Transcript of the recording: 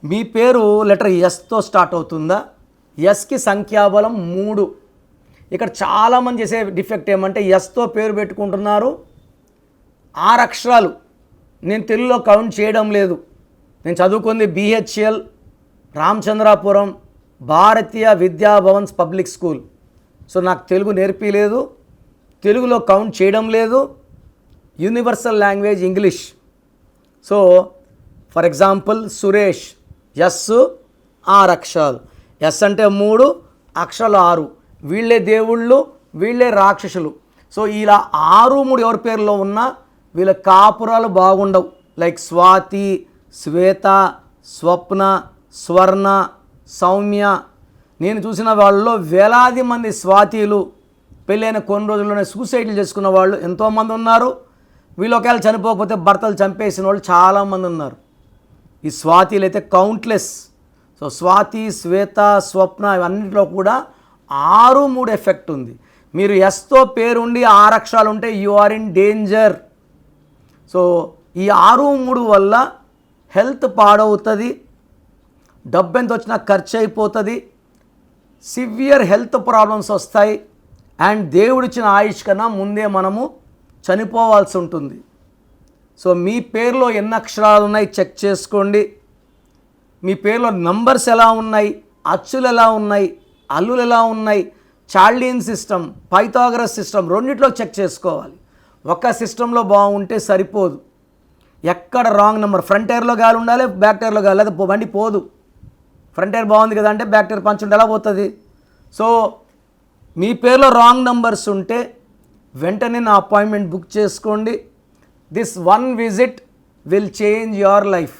మీ పేరు letter ఎస్తో start అవుతుందా? ఎస్కి సంఖ్యాబలం 3. ఇక్కడ చాలామంది చేసే డిఫెక్ట్ ఏమంటే ఎస్తో పేరు పెట్టుకుంటున్నారు, 6 అక్షరాలు నేను తెలుగులో కౌంట్ చేయడం లేదు. నేను చదువుకుంది BHL రామచంద్రాపురం భారతీయ విద్యాభవన్స్ పబ్లిక్ స్కూల్. సో నాకు తెలుగు నేర్పిలేదు, తెలుగులో కౌంట్ చేయడం లేదు. Universal language English. So for example Suresh, yes 6 అక్షరాలు, ఎస్ అంటే 3 అక్షరాలు 6. వీళ్ళే దేవుళ్ళు, వీళ్ళే రాక్షసులు. సో ఇలా 6, 3 ఎవరి పేరులో ఉన్నా వీళ్ళ కాపురాలు బాగుండవు. లైక్ స్వాతి, శ్వేత, స్వప్న, స్వర్ణ, సౌమ్య. నేను చూసిన వాళ్ళలో వేలాది మంది స్వాతిలు పెళ్ళైన కొన్ని రోజుల్లోనే సూసైడ్లు చేసుకున్న వాళ్ళు ఎంతోమంది ఉన్నారు. వీళ్ళు ఒకవేళ చనిపోకపోతే భర్తలు చంపేసిన వాళ్ళు చాలామంది ఉన్నారు. ఈ స్వాతిలు అయితే కౌంట్లెస్. సో స్వాతి, శ్వేత, స్వప్న ఇవన్నింటిలో కూడా 6, 3 ఎఫెక్ట్ ఉంది. మీరు ఎస్తో పేరుండి 6 అక్షరాలు ఉంటే you are in danger. So ఈ 6, 3 వల్ల హెల్త్ పాడవుతుంది, డబ్బు ఎంత వచ్చినా ఖర్చు అయిపోతుంది, సివియర్ హెల్త్ ప్రాబ్లమ్స్ వస్తాయి. అండ్ దేవుడిచ్చిన ఆయుష్ కన్నా ముందే మనము చనిపోవాల్సి ఉంటుంది. సో మీ పేరులో ఎన్ని అక్షరాలు ఉన్నాయి చెక్ చేసుకోండి. మీ పేరులో నంబర్స్ ఎలా ఉన్నాయి, అచ్చులు ఎలా ఉన్నాయి, అల్లులు ఎలా ఉన్నాయి, చార్లియన్ సిస్టమ్, పైథాగరస్ సిస్టమ్ రెండిట్లో చెక్ చేసుకోవాలి. ఒక సిస్టంలో బాగుంటే సరిపోదు. ఎక్కడ రాంగ్ నెంబర్, ఫ్రంట్ టైర్లో గాలి ఉండాలి, బ్యాక్ టైర్లో గాలి, లేదా బండి పోదు. ఫ్రంట్ టైర్ బాగుంది కదా అంటే బ్యాక్ టైర్ పంచుంటే ఎలా పోతుంది? సో మీ పేరులో రాంగ్ నంబర్స్ ఉంటే వెంటనే నా అపాయింట్మెంట్ బుక్ చేసుకోండి. This 1 visit will change your life.